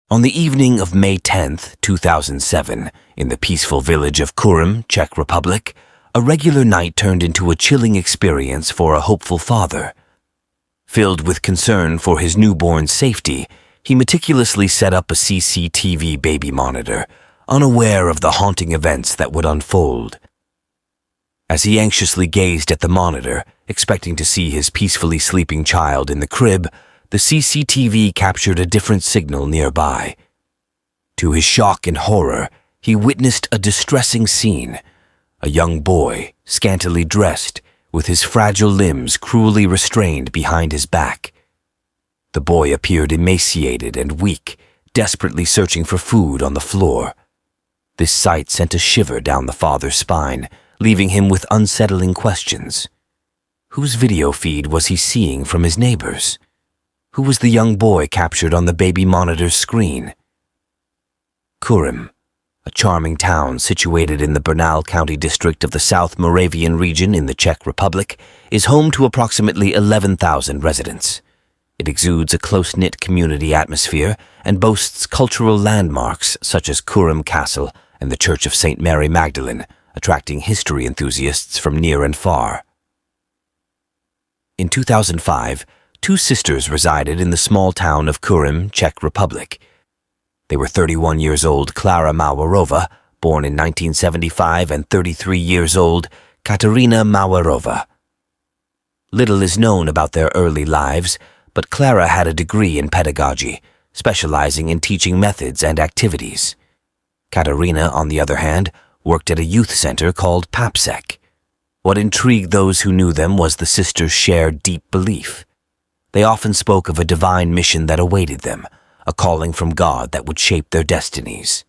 On the evening of May 10th, 2007, in the peaceful village of Kurim, Czech Republic, a regular night turned into a chilling experience for a hopeful father. Filled with concern for his newborn's safety, he meticulously set up a CCTV baby monitor, unaware of the haunting events that would unfold. As he anxiously gazed at the monitor, expecting to see his peacefully sleeping child in the crib, the CCTV captured a different signal nearby. To his shock and horror, he witnessed a distressing scene. A young boy, scantily dressed, with his fragile limbs cruelly restrained behind his back. The boy appeared emaciated and weak, desperately searching for food on the floor. This sight sent a shiver down the father's spine, leaving him with unsettling questions. Whose video feed was he seeing from his neighbors? Who was the young boy captured on the baby monitor's screen? Kurim, a charming town situated in the Bernal County district of the South Moravian region in the Czech Republic, is home to approximately 11,000 residents. It exudes a close-knit community atmosphere and boasts cultural landmarks such as Kurim Castle and the Church of St. Mary Magdalene, attracting history enthusiasts from near and far. In 2005, two sisters resided in the small town of Kurim, Czech Republic. They were 31 years old Klara Mawarova, born in 1975, and 33 years old Katerina Mawarova. Little is known about their early lives, but Klara had a degree in pedagogy, specializing in teaching methods and activities. Katerina, on the other hand, worked at a youth center called PAPSEC. What intrigued those who knew them was the sisters' shared deep belief. They often spoke of a divine mission that awaited them, a calling from God that would shape their destinies.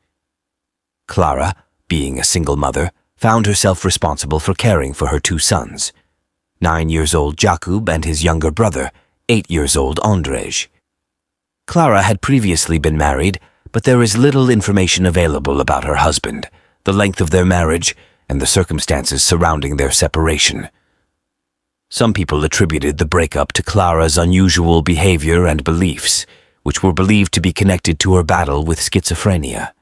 Klara, being a single mother, found herself responsible for caring for her two sons, 9 years old Jakub and his younger brother, 8 years old Andrzej. Klara had previously been married, but there is little information available about her husband, the length of their marriage, and the circumstances surrounding their separation. Some people attributed the breakup to Klara's unusual behavior and beliefs, which were believed to be connected to her battle with schizophrenia.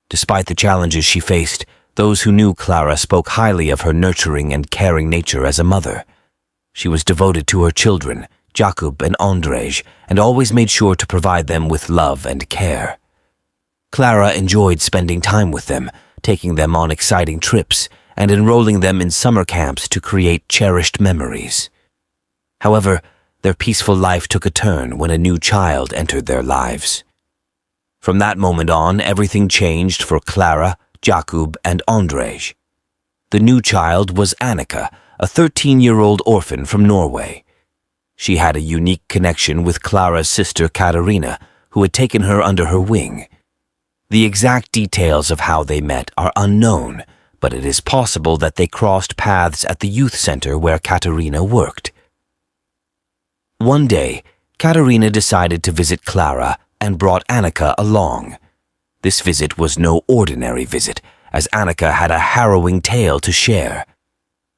Despite the challenges she faced, those who knew Klara spoke highly of her nurturing and caring nature as a mother. She was devoted to her children, Jakub and Andrzej, and always made sure to provide them with love and care. Klara enjoyed spending time with them, taking them on exciting trips, and enrolling them in summer camps to create cherished memories. However, their peaceful life took a turn when a new child entered their lives. From that moment on, everything changed for Klara, Jakub, and Andrzej. The new child was Annika, a 13-year-old orphan from Norway. She had a unique connection with Klara's sister Katerina, who had taken her under her wing. The exact details of how they met are unknown, but it is possible that they crossed paths at the youth center where Katerina worked. One day, Katerina decided to visit Klara and brought Annika along. This visit was no ordinary visit, as Annika had a harrowing tale to share.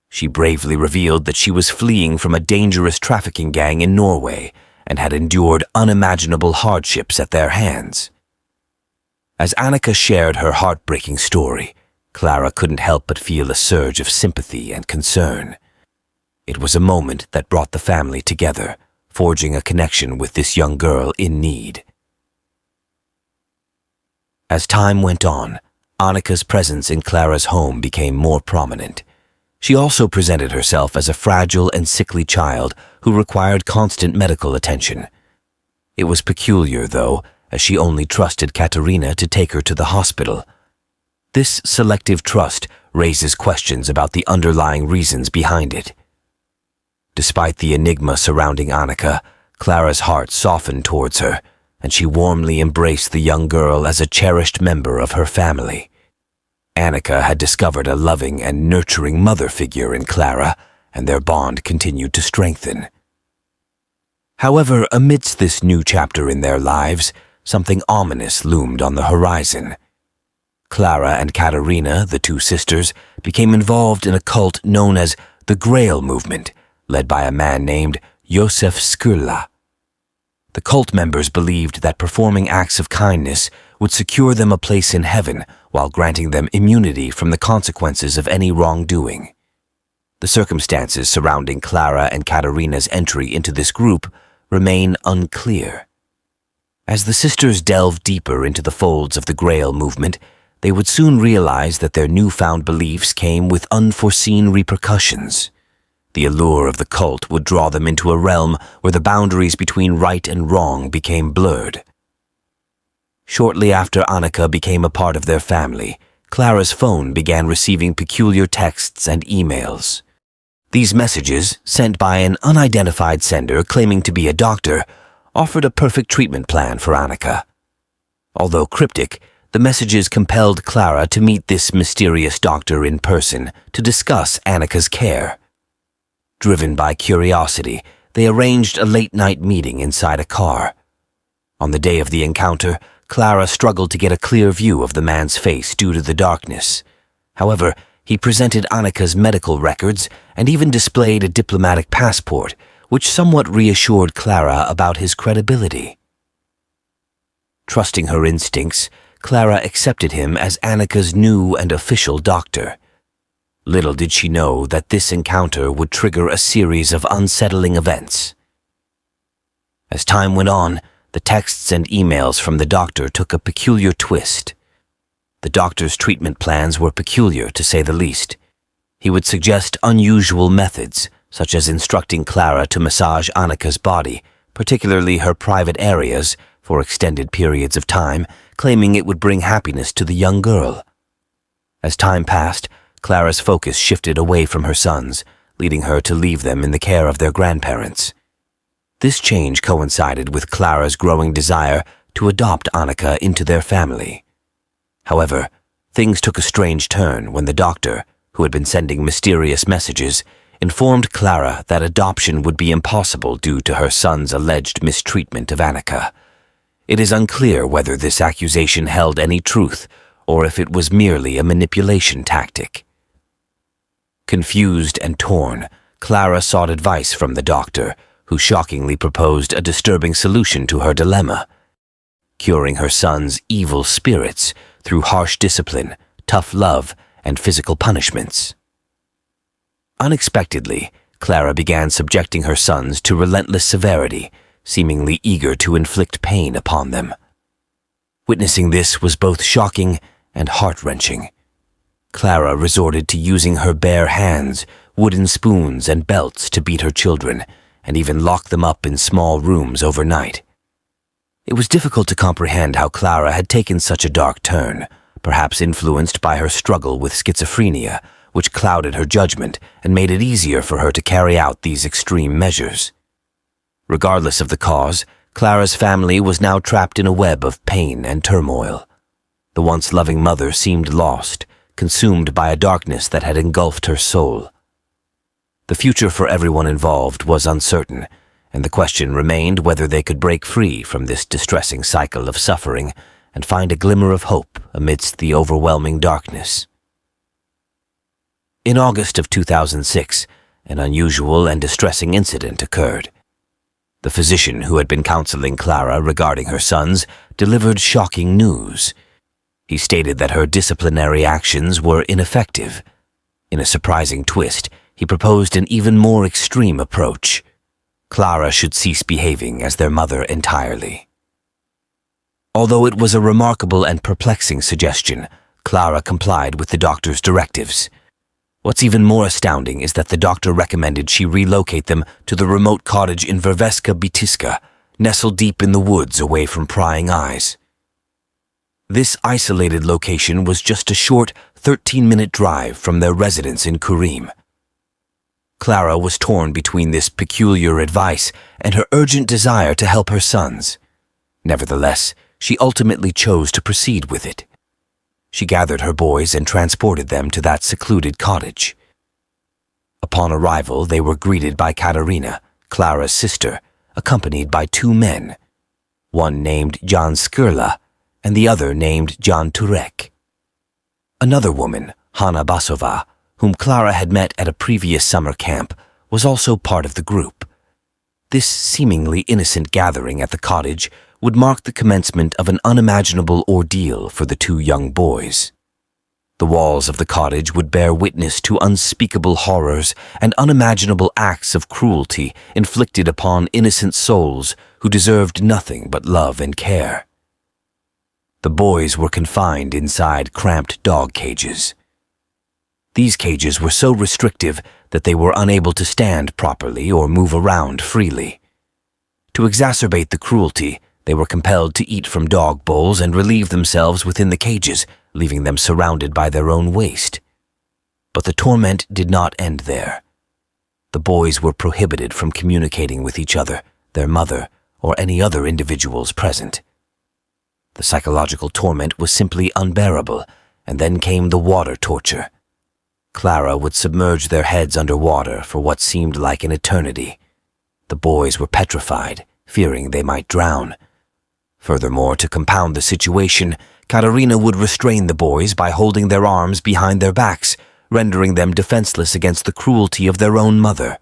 She bravely revealed that she was fleeing from a dangerous trafficking gang in Norway and had endured unimaginable hardships at their hands. As Annika shared her heartbreaking story, Klara couldn't help but feel a surge of sympathy and concern. It was a moment that brought the family together, forging a connection with this young girl in need. As time went on, Annika's presence in Klara's home became more prominent. She also presented herself as a fragile and sickly child who required constant medical attention. It was peculiar, though, as she only trusted Katerina to take her to the hospital. This selective trust raises questions about the underlying reasons behind it. Despite the enigma surrounding Annika, Klara's heart softened towards her, and she warmly embraced the young girl as a cherished member of her family. Annika had discovered a loving and nurturing mother figure in Klara, and their bond continued to strengthen. However, amidst this new chapter in their lives, something ominous loomed on the horizon. Klara and Katerina, the two sisters, became involved in a cult known as the Grail movement, led by a man named Josef Skurla. The cult members believed that performing acts of kindness would secure them a place in heaven while granting them immunity from the consequences of any wrongdoing. The circumstances surrounding Clara and Katerina's entry into this group remain unclear. As the sisters delved deeper into the folds of the Grail movement, they would soon realize that their newfound beliefs came with unforeseen repercussions. The allure of the cult would draw them into a realm where the boundaries between right and wrong became blurred. Shortly after Annika became a part of their family, Clara's phone began receiving peculiar texts and emails. These messages, sent by an unidentified sender claiming to be a doctor, offered a perfect treatment plan for Annika. Although cryptic, the messages compelled Clara to meet this mysterious doctor in person to discuss Annika's care. Driven by curiosity, they arranged a late-night meeting inside a car. On the day of the encounter, Clara struggled to get a clear view of the man's face due to the darkness. However, he presented Annika's medical records and even displayed a diplomatic passport, which somewhat reassured Clara about his credibility. Trusting her instincts, Clara accepted him as Annika's new and official doctor. Little did she know that this encounter would trigger a series of unsettling events. As time went on, the texts and emails from the doctor took a peculiar twist. The doctor's treatment plans were peculiar, to say the least. He would suggest unusual methods, such as instructing Clara to massage Annika's body, particularly her private areas, for extended periods of time, claiming it would bring happiness to the young girl. As time passed, Clara's focus shifted away from her sons, leading her to leave them in the care of their grandparents. This change coincided with Clara's growing desire to adopt Annika into their family. However, things took a strange turn when the doctor, who had been sending mysterious messages, informed Clara that adoption would be impossible due to her son's alleged mistreatment of Annika. It is unclear whether this accusation held any truth or if it was merely a manipulation tactic. Confused and torn, Clara sought advice from the doctor, who shockingly proposed a disturbing solution to her dilemma: curing her son's evil spirits through harsh discipline, tough love, and physical punishments. Unexpectedly, Clara began subjecting her sons to relentless severity, seemingly eager to inflict pain upon them. Witnessing this was both shocking and heart-wrenching. Clara resorted to using her bare hands, wooden spoons, and belts to beat her children, and even lock them up in small rooms overnight. It was difficult to comprehend how Clara had taken such a dark turn, perhaps influenced by her struggle with schizophrenia, which clouded her judgment and made it easier for her to carry out these extreme measures. Regardless of the cause, Clara's family was now trapped in a web of pain and turmoil. The once loving mother seemed lost, consumed by a darkness that had engulfed her soul. The future for everyone involved was uncertain, and the question remained whether they could break free from this distressing cycle of suffering and find a glimmer of hope amidst the overwhelming darkness. In August of 2006, an unusual and distressing incident occurred. The physician who had been counseling Clara regarding her sons delivered shocking news. He stated that her disciplinary actions were ineffective. In a surprising twist, he proposed an even more extreme approach. Clara should cease behaving as their mother entirely. Although it was a remarkable and perplexing suggestion, Clara complied with the doctor's directives. What's even more astounding is that the doctor recommended she relocate them to the remote cottage in Verveska Bitiska, nestled deep in the woods away from prying eyes. This isolated location was just a short 13-minute drive from their residence in Kurim. Clara was torn between this peculiar advice and her urgent desire to help her sons. Nevertheless, she ultimately chose to proceed with it. She gathered her boys and transported them to that secluded cottage. Upon arrival, they were greeted by Katerina, Clara's sister, accompanied by two men, one named Jan Skurla and the other named Jan Turek. Another woman, Hanna Basova, whom Clara had met at a previous summer camp, was also part of the group. This seemingly innocent gathering at the cottage would mark the commencement of an unimaginable ordeal for the two young boys. The walls of the cottage would bear witness to unspeakable horrors and unimaginable acts of cruelty inflicted upon innocent souls who deserved nothing but love and care. The boys were confined inside cramped dog cages. These cages were so restrictive that they were unable to stand properly or move around freely. To exacerbate the cruelty, they were compelled to eat from dog bowls and relieve themselves within the cages, leaving them surrounded by their own waste. But the torment did not end there. The boys were prohibited from communicating with each other, their mother, or any other individuals present. The psychological torment was simply unbearable, and then came the water torture. Clara would submerge their heads under water for what seemed like an eternity. The boys were petrified, fearing they might drown. Furthermore, to compound the situation, Katerina would restrain the boys by holding their arms behind their backs, rendering them defenseless against the cruelty of their own mother.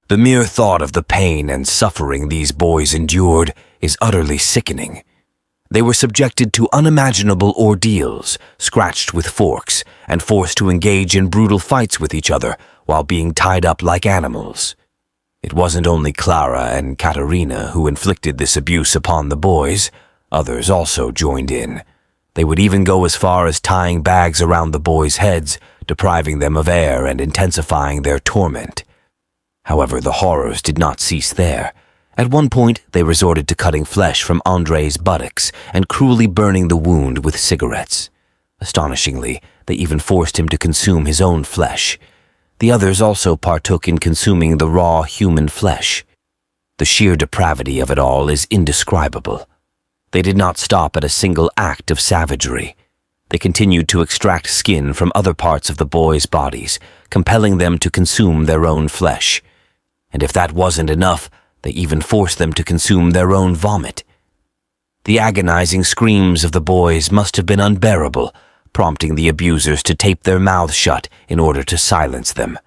The mere thought of the pain and suffering these boys endured is utterly sickening. They were subjected to unimaginable ordeals, scratched with forks, and forced to engage in brutal fights with each other while being tied up like animals. It wasn't only Clara and Katerina who inflicted this abuse upon the boys. Others also joined in. They would even go as far as tying bags around the boys' heads, depriving them of air and intensifying their torment. However, the horrors did not cease there. At one point, they resorted to cutting flesh from Andre's buttocks and cruelly burning the wound with cigarettes. Astonishingly, they even forced him to consume his own flesh. The others also partook in consuming the raw human flesh. The sheer depravity of it all is indescribable. They did not stop at a single act of savagery. They continued to extract skin from other parts of the boys' bodies, compelling them to consume their own flesh. And if that wasn't enough, they even forced them to consume their own vomit. The agonizing screams of the boys must have been unbearable, prompting the abusers to tape their mouths shut in order to silence them.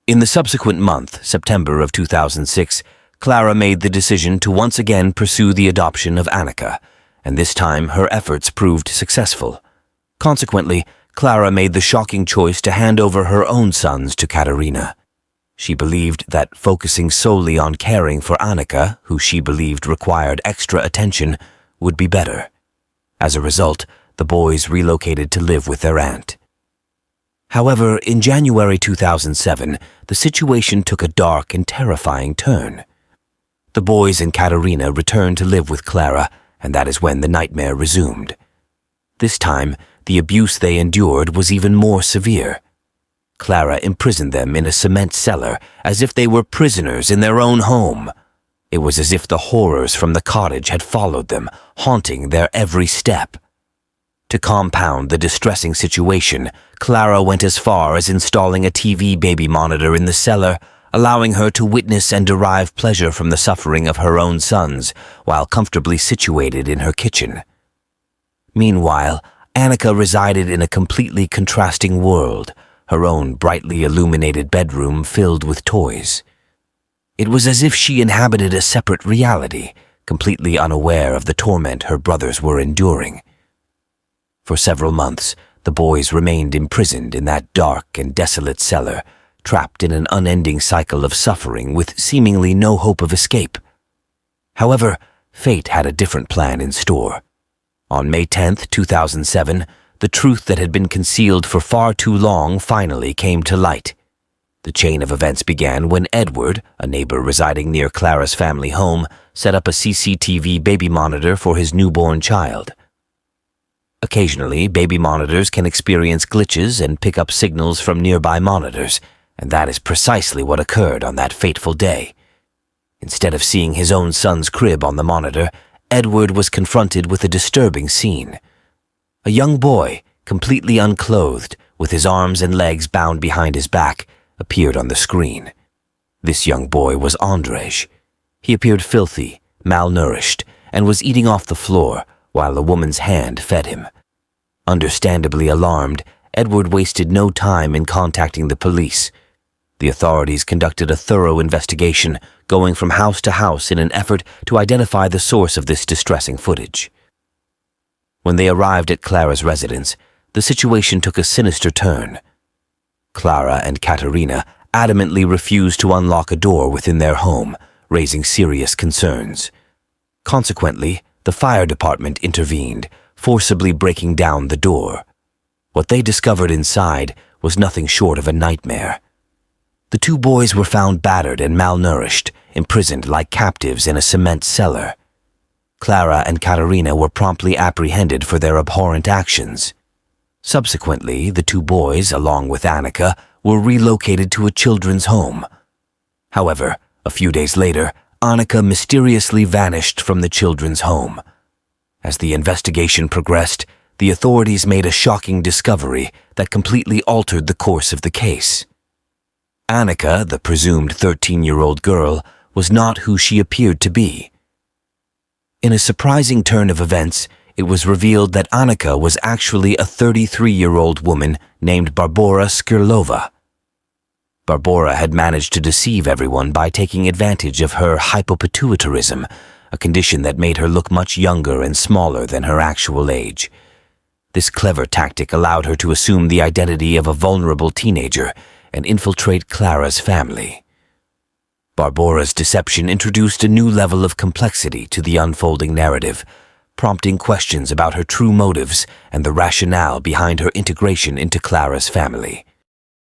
In the subsequent month, September of 2006, Clara made the decision to once again pursue the adoption of Annika, and this time her efforts proved successful. Consequently, Clara made the shocking choice to hand over her own sons to Katerina. She believed that focusing solely on caring for Annika, who she believed required extra attention, would be better. As a result, the boys relocated to live with their aunt. However, in January 2007, the situation took a dark and terrifying turn. The boys and Katerina returned to live with Clara, and that is when the nightmare resumed. This time, the abuse they endured was even more severe. Clara imprisoned them in a cement cellar as if they were prisoners in their own home. It was as if the horrors from the cottage had followed them, haunting their every step. To compound the distressing situation, Clara went as far as installing a TV baby monitor in the cellar, allowing her to witness and derive pleasure from the suffering of her own sons while comfortably situated in her kitchen. Meanwhile, Annika resided in a completely contrasting world, her own brightly illuminated bedroom filled with toys. It was as if she inhabited a separate reality, completely unaware of the torment her brothers were enduring. For several months, the boys remained imprisoned in that dark and desolate cellar, trapped in an unending cycle of suffering with seemingly no hope of escape. However, fate had a different plan in store. On May 10th, 2007, the truth that had been concealed for far too long finally came to light. The chain of events began when Edward, a neighbor residing near Clara's family home, set up a CCTV baby monitor for his newborn child. Occasionally, baby monitors can experience glitches and pick up signals from nearby monitors, and that is precisely what occurred on that fateful day. Instead of seeing his own son's crib on the monitor, Edward was confronted with a disturbing scene. A young boy, completely unclothed, with his arms and legs bound behind his back, appeared on the screen. This young boy was Andrej. He appeared filthy, malnourished, and was eating off the floor, while a woman's hand fed him. Understandably alarmed, Edward wasted no time in contacting the police. The authorities conducted a thorough investigation, going from house to house in an effort to identify the source of this distressing footage. When they arrived at Clara's residence, the situation took a sinister turn. Clara and Katerina adamantly refused to unlock a door within their home, raising serious concerns. Consequently, the fire department intervened, forcibly breaking down the door. What they discovered inside was nothing short of a nightmare. The two boys were found battered and malnourished, imprisoned like captives in a cement cellar. Clara and Katerina were promptly apprehended for their abhorrent actions. Subsequently, the two boys, along with Annika, were relocated to a children's home. However, a few days later, Annika mysteriously vanished from the children's home. As the investigation progressed, the authorities made a shocking discovery that completely altered the course of the case. Annika, the presumed 13-year-old girl, was not who she appeared to be. In a surprising turn of events, it was revealed that Annika was actually a 33-year-old woman named Barbora Skirlova. Barbora had managed to deceive everyone by taking advantage of her hypopituitarism, a condition that made her look much younger and smaller than her actual age. This clever tactic allowed her to assume the identity of a vulnerable teenager and infiltrate Clara's family. Barbora's deception introduced a new level of complexity to the unfolding narrative, prompting questions about her true motives and the rationale behind her integration into Clara's family.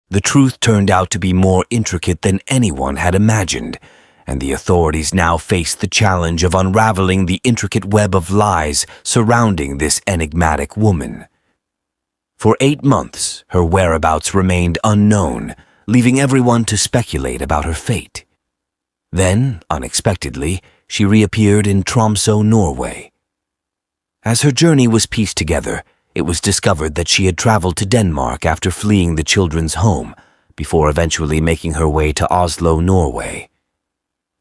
The truth turned out to be more intricate than anyone had imagined, and the authorities now faced the challenge of unraveling the intricate web of lies surrounding this enigmatic woman. For 8 months, her whereabouts remained unknown, leaving everyone to speculate about her fate. Then, unexpectedly, she reappeared in Tromsø, Norway. As her journey was pieced together, it was discovered that she had traveled to Denmark after fleeing the children's home, before eventually making her way to Oslo, Norway.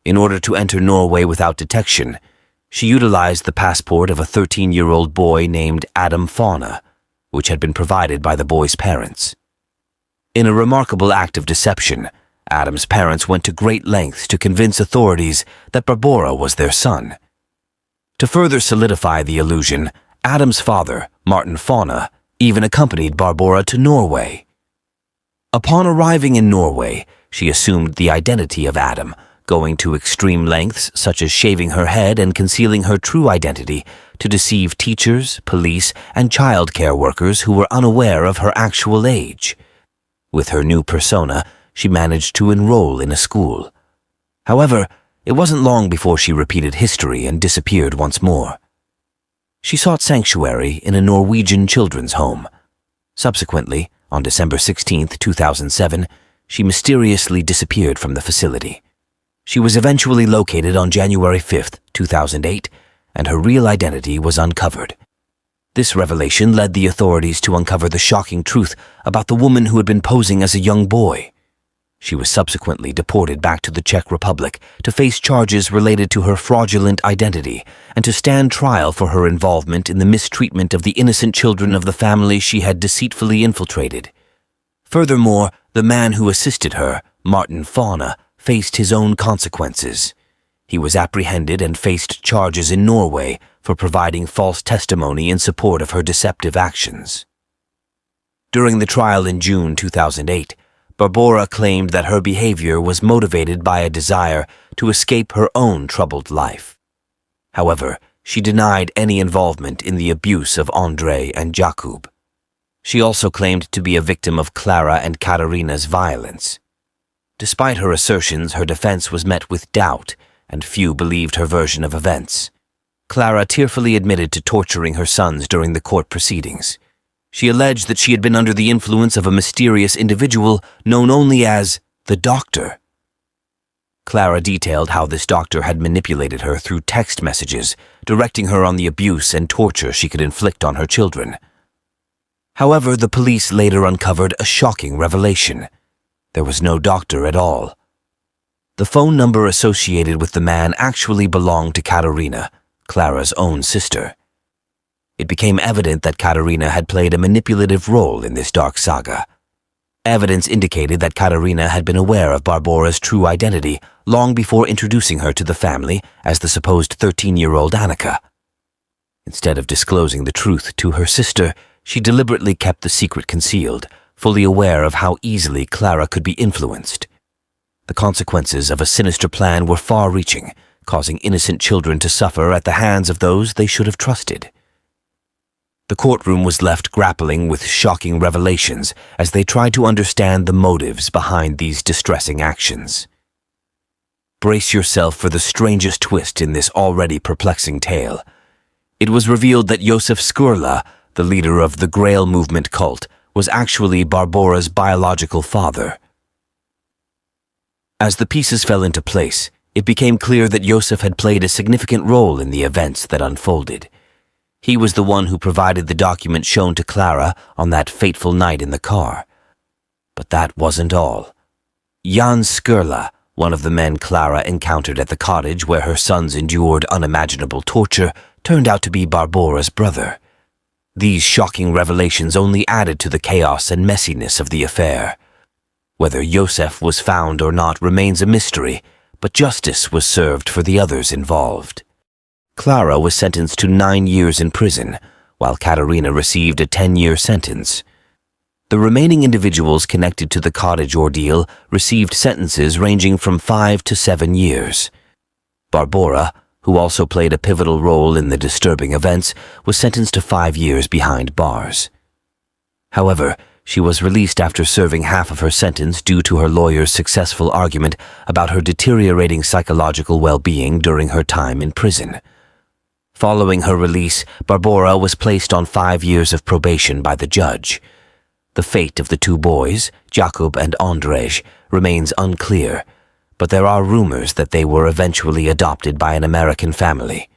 In order to enter Norway without detection, she utilized the passport of a 13-year-old boy named Adam Fauna, which had been provided by the boy's parents. In a remarkable act of deception, Adam's parents went to great lengths to convince authorities that Barbora was their son. To further solidify the illusion, Adam's father, Martin Fauna, even accompanied Barbora to Norway. Upon arriving in Norway, she assumed the identity of Adam, going to extreme lengths such as shaving her head and concealing her true identity to deceive teachers, police, and child care workers who were unaware of her actual age. With her new persona, she managed to enroll in a school. However, it wasn't long before she repeated history and disappeared once more. She sought sanctuary in a Norwegian children's home. Subsequently, on December 16, 2007, she mysteriously disappeared from the facility. She was eventually located on January 5, 2008, and her real identity was uncovered. This revelation led the authorities to uncover the shocking truth about the woman who had been posing as a young boy. She was subsequently deported back to the Czech Republic to face charges related to her fraudulent identity and to stand trial for her involvement in the mistreatment of the innocent children of the family she had deceitfully infiltrated. Furthermore, the man who assisted her, Martin Fauna, faced his own consequences. He was apprehended and faced charges in Norway for providing false testimony in support of her deceptive actions. During the trial in June 2008, Barbora claimed that her behavior was motivated by a desire to escape her own troubled life. However, she denied any involvement in the abuse of André and Jakub. She also claimed to be a victim of Clara and Katarina's violence. Despite her assertions, her defense was met with doubt, and few believed her version of events. Clara tearfully admitted to torturing her sons during the court proceedings. She alleged that she had been under the influence of a mysterious individual known only as the Doctor. Clara detailed how this doctor had manipulated her through text messages, directing her on the abuse and torture she could inflict on her children. However, the police later uncovered a shocking revelation. There was no doctor at all. The phone number associated with the man actually belonged to Katarina, Clara's own sister. It became evident that Katarina had played a manipulative role in this dark saga. Evidence indicated that Katerina had been aware of Barbora's true identity long before introducing her to the family as the supposed 13-year-old Annika. Instead of disclosing the truth to her sister, she deliberately kept the secret concealed, fully aware of how easily Clara could be influenced. The consequences of a sinister plan were far-reaching, causing innocent children to suffer at the hands of those they should have trusted. The courtroom was left grappling with shocking revelations as they tried to understand the motives behind these distressing actions. Brace yourself for the strangest twist in this already perplexing tale. It was revealed that Josef Skurla, the leader of the Grail movement cult, was actually Barbora's biological father. As the pieces fell into place, it became clear that Josef had played a significant role in the events that unfolded. He was the one who provided the document shown to Clara on that fateful night in the car. But that wasn't all. Jan Skurla, one of the men Clara encountered at the cottage where her sons endured unimaginable torture, turned out to be Barbora's brother. These shocking revelations only added to the chaos and messiness of the affair. Whether Josef was found or not remains a mystery, but justice was served for the others involved. Clara was sentenced to 9 years in prison, while Katerina received a 10-year sentence. The remaining individuals connected to the cottage ordeal received sentences ranging from 5 to 7 years. Barbora, who also played a pivotal role in the disturbing events, was sentenced to 5 years behind bars. However, she was released after serving half of her sentence due to her lawyer's successful argument about her deteriorating psychological well-being during her time in prison. Following her release, Barbora was placed on 5 years of probation by the judge. The fate of the two boys, Jakub and Andrzej, remains unclear, but there are rumors that they were eventually adopted by an American family.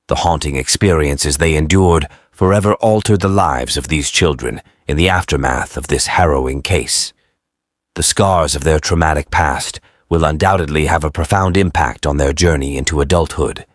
The haunting experiences they endured forever altered the lives of these children in the aftermath of this harrowing case. The scars of their traumatic past will undoubtedly have a profound impact on their journey into adulthood.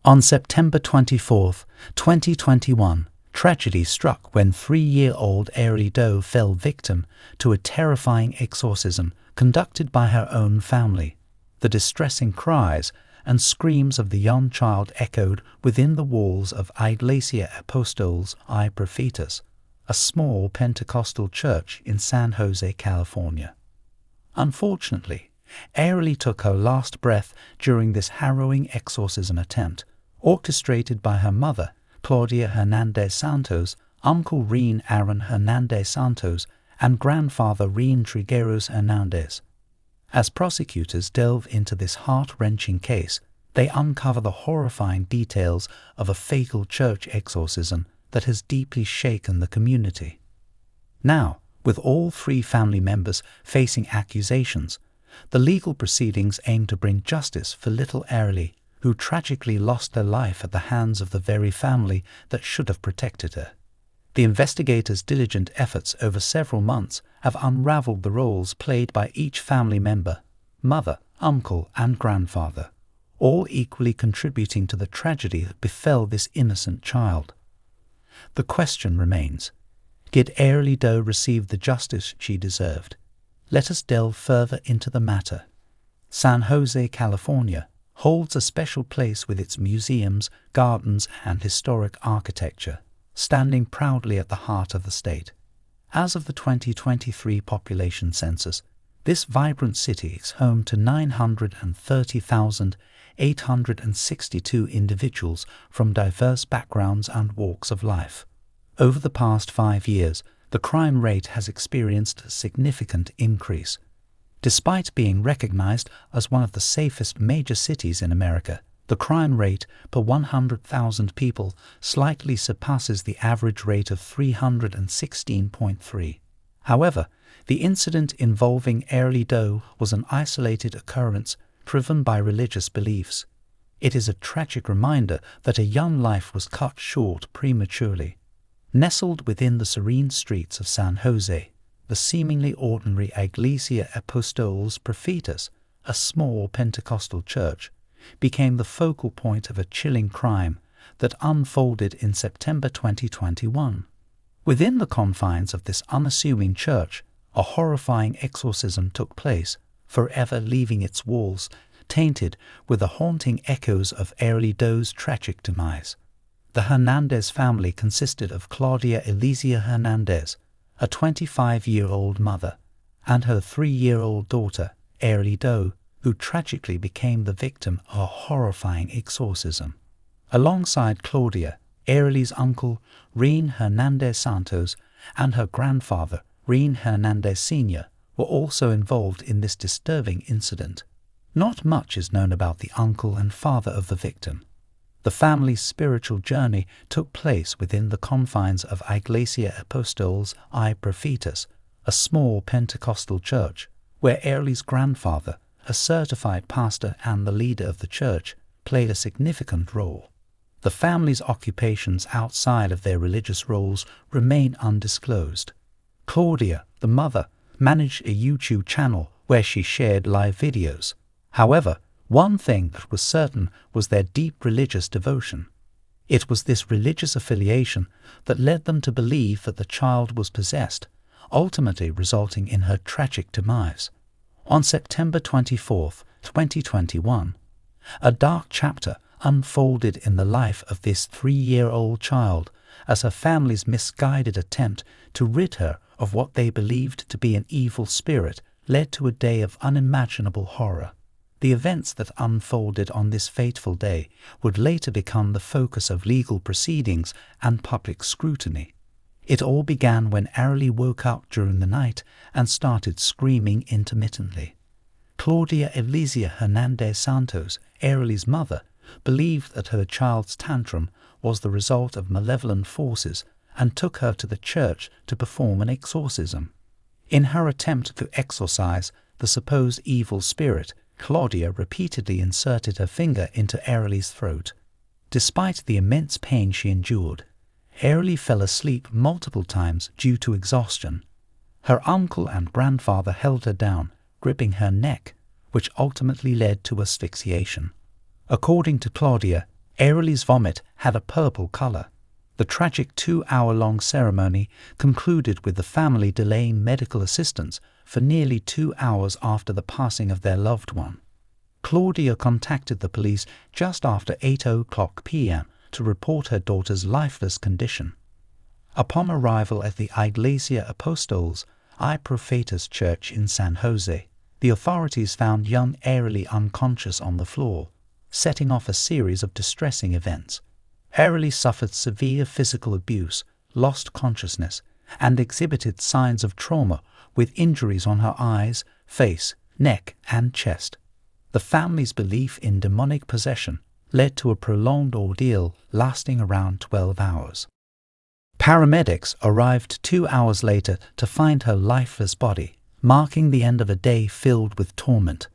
On September 24, 2021, tragedy struck when 3-year-old Airly Doe fell victim to a terrifying exorcism conducted by her own family. The distressing cries and screams of the young child echoed within the walls of Iglesia Apostoles y Profetas, a small Pentecostal church in San Jose, California. Unfortunately, Airly took her last breath during this harrowing exorcism attempt, orchestrated by her mother, Claudia Hernandez Santos, uncle Reen Aaron Hernandez Santos, and grandfather Reen Trigueros Hernandez. As prosecutors delve into this heart-wrenching case, they uncover the horrifying details of a fatal church exorcism that has deeply shaken the community. Now, with all 3 family members facing accusations, the legal proceedings aim to bring justice for little Airly, who tragically lost her life at the hands of the very family that should have protected her. The investigators' diligent efforts over several months have unraveled the roles played by each family member, mother, uncle, and grandfather, all equally contributing to the tragedy that befell this innocent child. The question remains, did Airly Doe receive the justice she deserved? Let us delve further into the matter. San Jose, California, holds a special place with its museums, gardens, and historic architecture, standing proudly at the heart of the state. As of the 2023 population census, this vibrant city is home to 930,862 individuals from diverse backgrounds and walks of life. Over the past 5 years, the crime rate has experienced a significant increase. Despite being recognized as one of the safest major cities in America, the crime rate per 100,000 people slightly surpasses the average rate of 316.3. However, the incident involving Airly Doe was an isolated occurrence driven by religious beliefs. It is a tragic reminder that a young life was cut short prematurely. Nestled within the serene streets of San Jose, the seemingly ordinary Iglesia Apostoles Profetas, a small Pentecostal church, became the focal point of a chilling crime that unfolded in September 2021. Within the confines of this unassuming church, a horrifying exorcism took place, forever leaving its walls tainted with the haunting echoes of Airlie Doe's tragic demise. The Hernandez family consisted of Claudia Elisia Hernandez, a 25-year-old mother, and her 3-year-old daughter, Airlie Doe, who tragically became the victim of a horrifying exorcism. Alongside Claudia, Airlie's uncle, Reen Hernandez Santos, and her grandfather, Reen Hernandez Sr., were also involved in this disturbing incident. Not much is known about the uncle and father of the victim. The family's spiritual journey took place within the confines of Iglesia Apostols y Profetas, a small Pentecostal church, where Airlie's grandfather, a certified pastor and the leader of the church, played a significant role. The family's occupations outside of their religious roles remain undisclosed. Claudia, the mother, managed a YouTube channel where she shared live videos. However, one thing that was certain was their deep religious devotion. It was this religious affiliation that led them to believe that the child was possessed, ultimately resulting in her tragic demise. On September 24, 2021, a dark chapter unfolded in the life of this 3-year-old child as her family's misguided attempt to rid her of what they believed to be an evil spirit led to a day of unimaginable horror. The events that unfolded on this fateful day would later become the focus of legal proceedings and public scrutiny. It all began when Airlie woke up during the night and started screaming intermittently. Claudia Elisia Hernandez Santos, Airlie's mother, believed that her child's tantrum was the result of malevolent forces and took her to the church to perform an exorcism. In her attempt to exorcise the supposed evil spirit, Claudia repeatedly inserted her finger into Airlie's throat. Despite the immense pain she endured, Airlie fell asleep multiple times due to exhaustion. Her uncle and grandfather held her down, gripping her neck, which ultimately led to asphyxiation. According to Claudia, Airlie's vomit had a purple color. The tragic 2-hour-long ceremony concluded with the family delaying medical assistance for nearly 2 hours after the passing of their loved one. Claudia contacted the police just after 8:00 p.m. to report her daughter's lifeless condition. Upon arrival at the Iglesia Apostols y Profetas church in San Jose, the authorities found young Airlie unconscious on the floor, setting off a series of distressing events. Airlie suffered severe physical abuse, lost consciousness, and exhibited signs of trauma with injuries on her eyes, face, neck, and chest. The family's belief in demonic possession led to a prolonged ordeal lasting around 12 hours. Paramedics arrived 2 hours later to find her lifeless body, marking the end of a day filled with torment.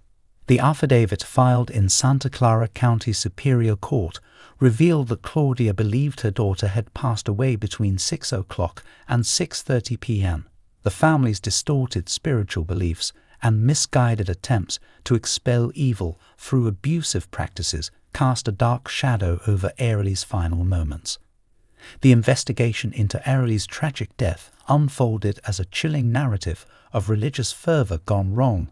The affidavit filed in Santa Clara County Superior Court revealed that Claudia believed her daughter had passed away between 6:00 and 6:30 p.m. The family's distorted spiritual beliefs and misguided attempts to expel evil through abusive practices cast a dark shadow over Airlie's final moments. The investigation into Airlie's tragic death unfolded as a chilling narrative of religious fervor gone wrong,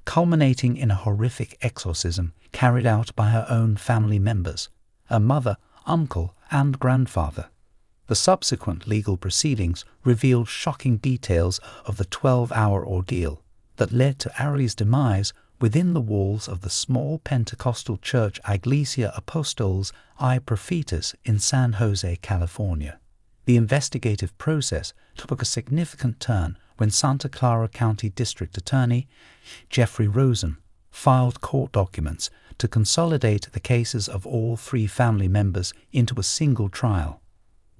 culminating in a horrific exorcism carried out by her own family members, her mother, uncle, and grandfather. The subsequent legal proceedings revealed shocking details of the 12-hour ordeal that led to Airlie's demise within the walls of the small Pentecostal church Iglesia Apostols y Profetas in San Jose, California. The investigative process took a significant turn when Santa Clara County District Attorney Jeffrey Rosen filed court documents to consolidate the cases of all 3 family members into a single trial.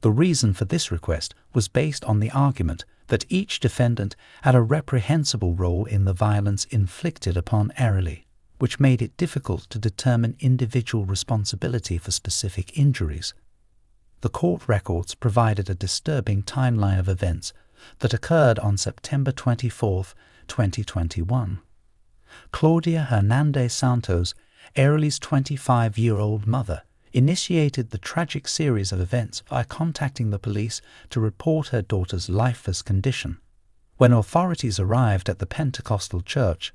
The reason for this request was based on the argument that each defendant had a reprehensible role in the violence inflicted upon Airlie, which made it difficult to determine individual responsibility for specific injuries. The court records provided a disturbing timeline of events that occurred on September 24, 2021. Claudia Hernandez Santos, Airlie's 25-year-old mother, initiated the tragic series of events by contacting the police to report her daughter's lifeless condition. When authorities arrived at the Pentecostal church,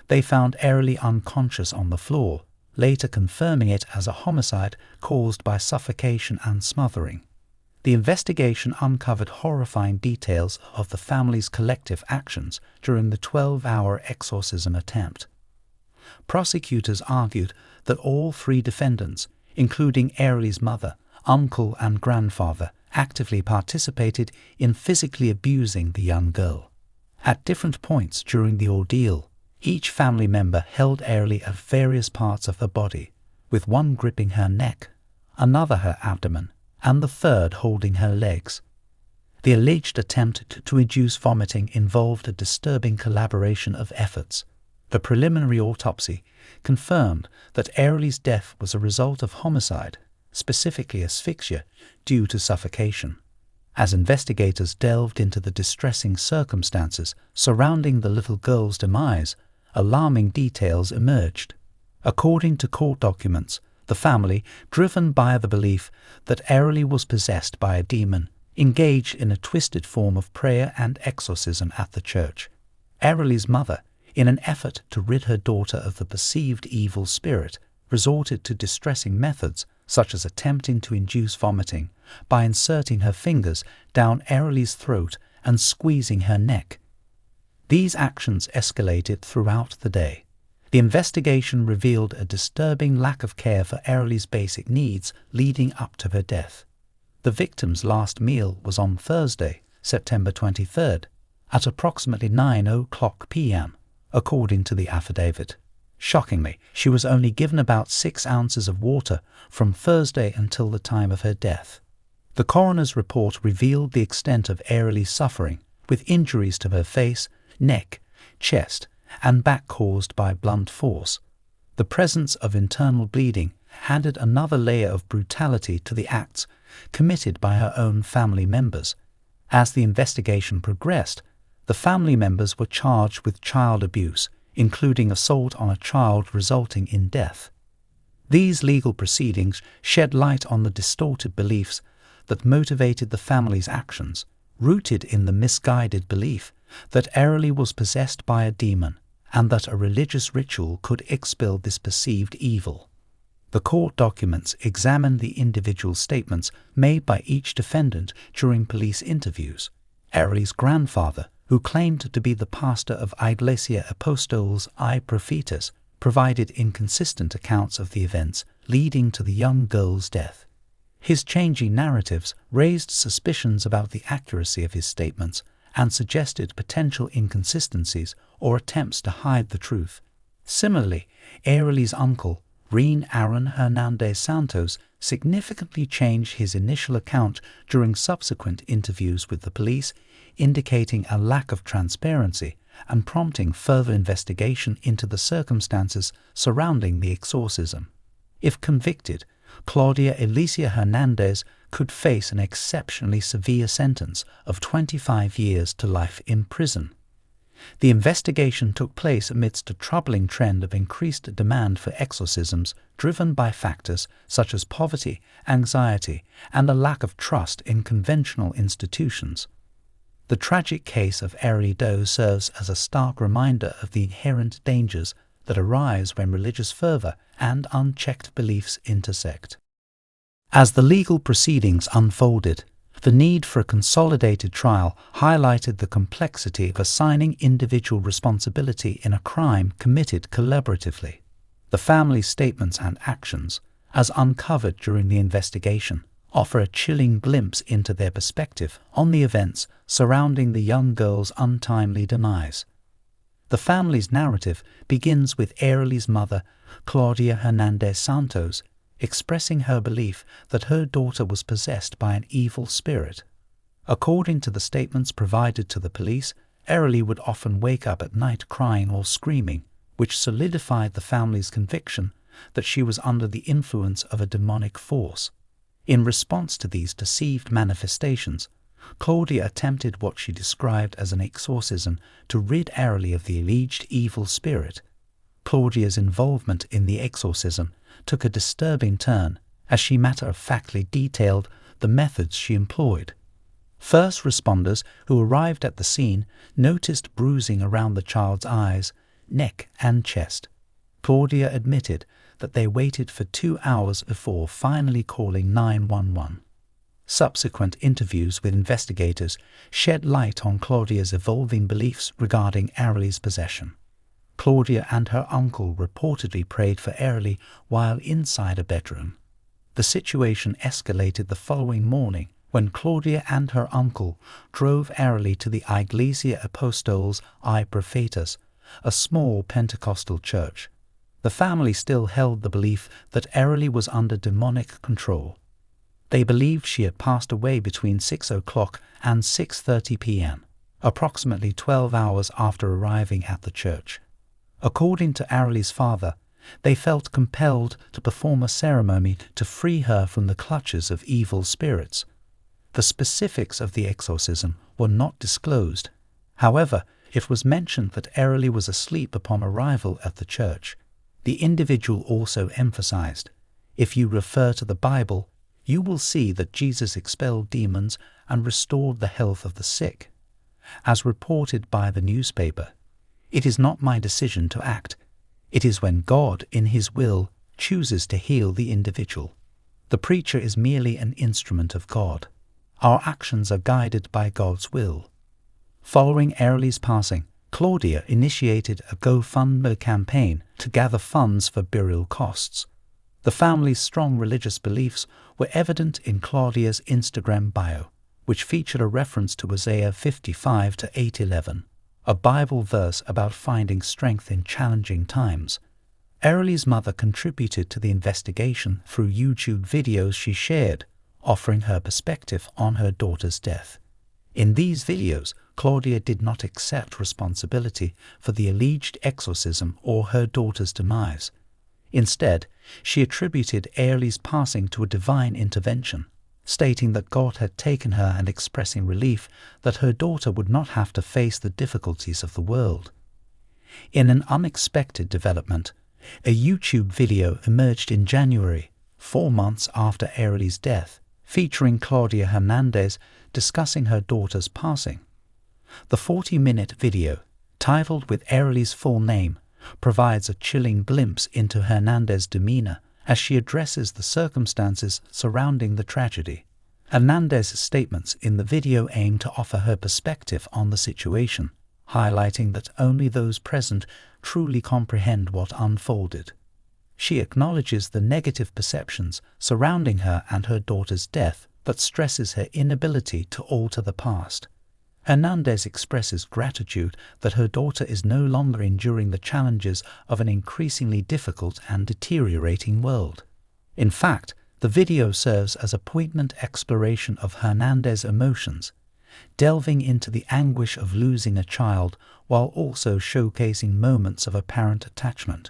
they found Airlie unconscious on the floor, later confirming it as a homicide caused by suffocation and smothering. The investigation uncovered horrifying details of the family's collective actions during the 12-hour exorcism attempt. Prosecutors argued that all three defendants, including Airlie's mother, uncle and grandfather, actively participated in physically abusing the young girl. At different points during the ordeal, each family member held Airlie at various parts of her body, with one gripping her neck, another her abdomen, and the third holding her legs. The alleged attempt to induce vomiting involved a disturbing collaboration of efforts. The preliminary autopsy confirmed that Airlie's death was a result of homicide, specifically asphyxia, due to suffocation. As investigators delved into the distressing circumstances surrounding the little girl's demise, alarming details emerged. According to court documents, the family, driven by the belief that Airlie was possessed by a demon, engaged in a twisted form of prayer and exorcism at the church. Airlie's mother, in an effort to rid her daughter of the perceived evil spirit, resorted to distressing methods such as attempting to induce vomiting by inserting her fingers down Airlie's throat and squeezing her neck. These actions escalated throughout the day. The investigation revealed a disturbing lack of care for Airlie's basic needs leading up to her death. The victim's last meal was on Thursday, September 23rd, at approximately 9:00 p.m., according to the affidavit. Shockingly, she was only given about 6 ounces of water from Thursday until the time of her death. The coroner's report revealed the extent of Airlie's suffering, with injuries to her face, neck, chest, and back caused by blunt force. The presence of internal bleeding added another layer of brutality to the acts committed by her own family members. As the investigation progressed, the family members were charged with child abuse, including assault on a child resulting in death. These legal proceedings shed light on the distorted beliefs that motivated the family's actions, rooted in the misguided belief that Airlie was possessed by a demon and that a religious ritual could expel this perceived evil. The court documents examined the individual statements made by each defendant during police interviews. Airlie's grandfather, who claimed to be the pastor of Iglesia Apostols y Profetas, provided inconsistent accounts of the events leading to the young girl's death. His changing narratives raised suspicions about the accuracy of his statements and suggested potential inconsistencies or attempts to hide the truth. Similarly, Airlie's uncle, Rein Aaron Hernandez Santos, significantly changed his initial account during subsequent interviews with the police, indicating a lack of transparency and prompting further investigation into the circumstances surrounding the exorcism. If convicted, Claudia Alicia Hernandez could face an exceptionally severe sentence of 25 years to life in prison. The investigation took place amidst a troubling trend of increased demand for exorcisms driven by factors such as poverty, anxiety, and a lack of trust in conventional institutions. The tragic case of Airlie Doe serves as a stark reminder of the inherent dangers that arise when religious fervor and unchecked beliefs intersect. As the legal proceedings unfolded, the need for a consolidated trial highlighted the complexity of assigning individual responsibility in a crime committed collaboratively. The family's statements and actions, as uncovered during the investigation, offer a chilling glimpse into their perspective on the events surrounding the young girl's untimely demise. The family's narrative begins with Airlie's mother, Claudia Hernandez Santos, expressing her belief that her daughter was possessed by an evil spirit. According to the statements provided to the police, Airlie would often wake up at night crying or screaming, which solidified the family's conviction that she was under the influence of a demonic force. In response to these deceived manifestations, Claudia attempted what she described as an exorcism to rid Airlie of the alleged evil spirit. Claudia's involvement in the exorcism took a disturbing turn as she matter-of-factly detailed the methods she employed. First responders who arrived at the scene noticed bruising around the child's eyes, neck, and chest. Claudia admitted that they waited for 2 hours before finally calling 911. Subsequent interviews with investigators shed light on Claudia's evolving beliefs regarding Arley's possession. Claudia and her uncle reportedly prayed for Arley while inside a bedroom. The situation escalated the following morning when Claudia and her uncle drove Arley to the Iglesia Apostoles y Profetas, a small Pentecostal church. The family still held the belief that Arley was under demonic control. They believed she had passed away between 6 o'clock and 6:30 p.m., approximately 12 hours after arriving at the church. According to Arley's father, they felt compelled to perform a ceremony to free her from the clutches of evil spirits. The specifics of the exorcism were not disclosed. However, it was mentioned that Arley was asleep upon arrival at the church. The individual also emphasized, "If you refer to the Bible, you will see that Jesus expelled demons and restored the health of the sick." As reported by the newspaper, "It is not my decision to act. It is when God, in His will, chooses to heal the individual. The preacher is merely an instrument of God. Our actions are guided by God's will." Following Arley's passing, Claudia initiated a GoFundMe campaign to gather funds for burial costs. The family's strong religious beliefs were evident in Claudia's Instagram bio, which featured a reference to Isaiah 55:8-11, a Bible verse about finding strength in challenging times. Arley's mother contributed to the investigation through YouTube videos she shared, offering her perspective on her daughter's death. In these videos, Claudia did not accept responsibility for the alleged exorcism or her daughter's demise. Instead, she attributed Arley's passing to a divine intervention, stating that God had taken her and expressing relief that her daughter would not have to face the difficulties of the world. In an unexpected development, a YouTube video emerged in January, 4 months after Arley's death, featuring Claudia Hernandez discussing her daughter's passing. The 40-minute video, titled with Arley's full name, provides a chilling glimpse into Hernandez's demeanor as she addresses the circumstances surrounding the tragedy. Hernandez's statements in the video aim to offer her perspective on the situation, highlighting that only those present truly comprehend what unfolded. She acknowledges the negative perceptions surrounding her and her daughter's death, but stresses her inability to alter the past. Hernandez expresses gratitude that her daughter is no longer enduring the challenges of an increasingly difficult and deteriorating world. In fact, the video serves as a poignant exploration of Hernandez's emotions, delving into the anguish of losing a child while also showcasing moments of apparent attachment.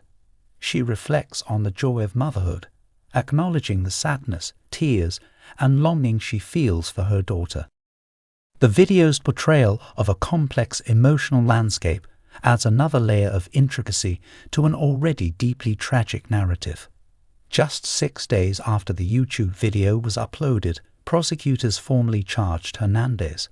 She reflects on the joy of motherhood, acknowledging the sadness, tears, and longing she feels for her daughter. The video's portrayal of a complex emotional landscape adds another layer of intricacy to an already deeply tragic narrative. Just 6 days after the YouTube video was uploaded, prosecutors formally charged Hernandez.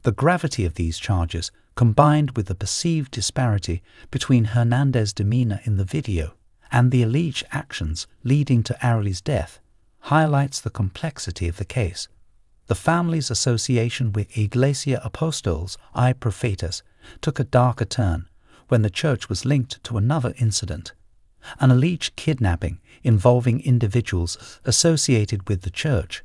The gravity of these charges, combined with the perceived disparity between Hernandez's demeanor in the video and the alleged actions leading to Arley's death, highlights the complexity of the case. The family's association with Iglesia Apostoles y Profetas took a darker turn when the church was linked to another incident, an alleged kidnapping involving individuals associated with the church.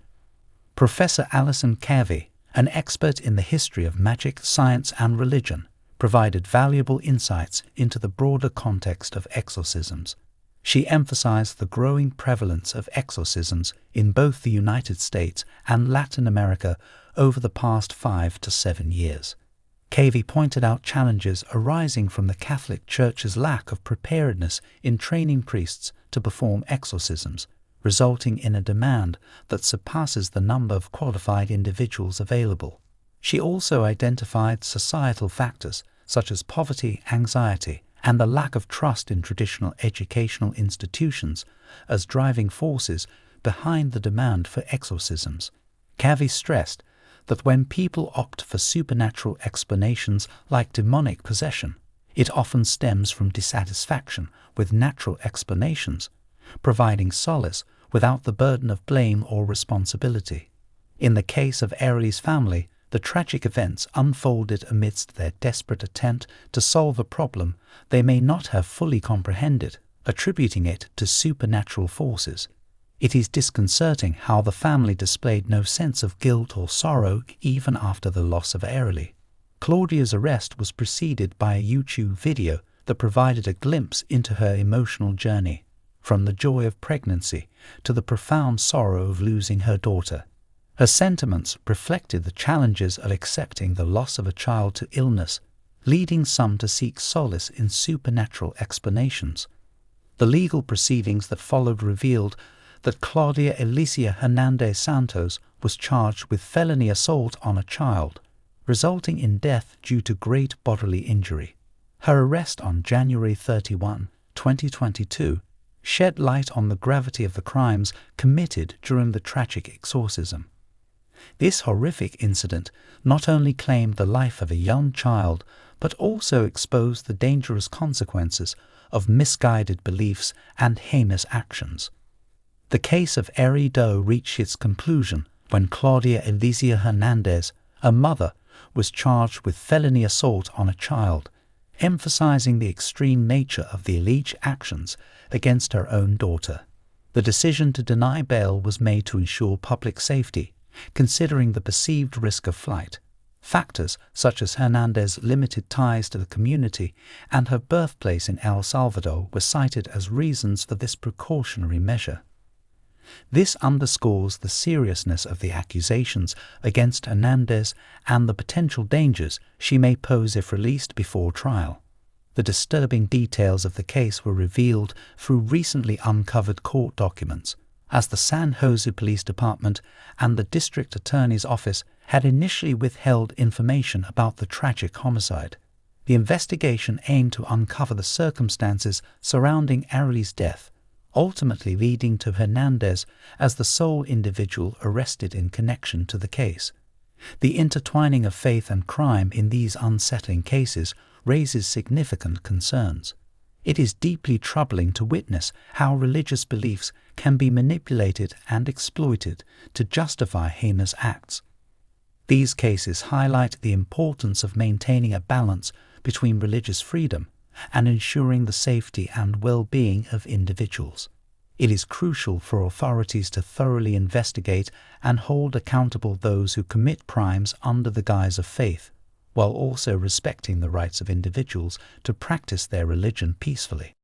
Professor Alison Cavey, an expert in the history of magic, science, and religion, provided valuable insights into the broader context of exorcisms. She emphasized the growing prevalence of exorcisms in both the United States and Latin America over the past 5 to 7 years. Cavey pointed out challenges arising from the Catholic Church's lack of preparedness in training priests to perform exorcisms, resulting in a demand that surpasses the number of qualified individuals available. She also identified societal factors such as poverty, anxiety, and the lack of trust in traditional educational institutions as driving forces behind the demand for exorcisms. Cavey stressed that when people opt for supernatural explanations like demonic possession, it often stems from dissatisfaction with natural explanations, providing solace without the burden of blame or responsibility. In the case of Airlie's family, the tragic events unfolded amidst their desperate attempt to solve a problem they may not have fully comprehended, attributing it to supernatural forces. It is disconcerting how the family displayed no sense of guilt or sorrow even after the loss of Airlie. Claudia's arrest was preceded by a YouTube video that provided a glimpse into her emotional journey, from the joy of pregnancy to the profound sorrow of losing her daughter. Her sentiments reflected the challenges of accepting the loss of a child to illness, leading some to seek solace in supernatural explanations. The legal proceedings that followed revealed that Claudia Alicia Hernandez Santos was charged with felony assault on a child, resulting in death due to great bodily injury. Her arrest on January 31, 2022, shed light on the gravity of the crimes committed during the tragic exorcism. This horrific incident not only claimed the life of a young child, but also exposed the dangerous consequences of misguided beliefs and heinous actions. The case of Airlie Doe reached its conclusion when Claudia Alicia Hernandez, a mother, was charged with felony assault on a child, emphasizing the extreme nature of the alleged actions against her own daughter. The decision to deny bail was made to ensure public safety, considering the perceived risk of flight. Factors such as Hernandez's limited ties to the community and her birthplace in El Salvador were cited as reasons for this precautionary measure. This underscores the seriousness of the accusations against Hernandez and the potential dangers she may pose if released before trial. The disturbing details of the case were revealed through recently uncovered court documents, as the San Jose Police Department and the District Attorney's Office had initially withheld information about the tragic homicide. The investigation aimed to uncover the circumstances surrounding Airlie's death, ultimately leading to Hernandez as the sole individual arrested in connection to the case. The intertwining of faith and crime in these unsettling cases raises significant concerns. It is deeply troubling to witness how religious beliefs can be manipulated and exploited to justify heinous acts. These cases highlight the importance of maintaining a balance between religious freedom and ensuring the safety and well-being of individuals. It is crucial for authorities to thoroughly investigate and hold accountable those who commit crimes under the guise of faith, while also respecting the rights of individuals to practice their religion peacefully.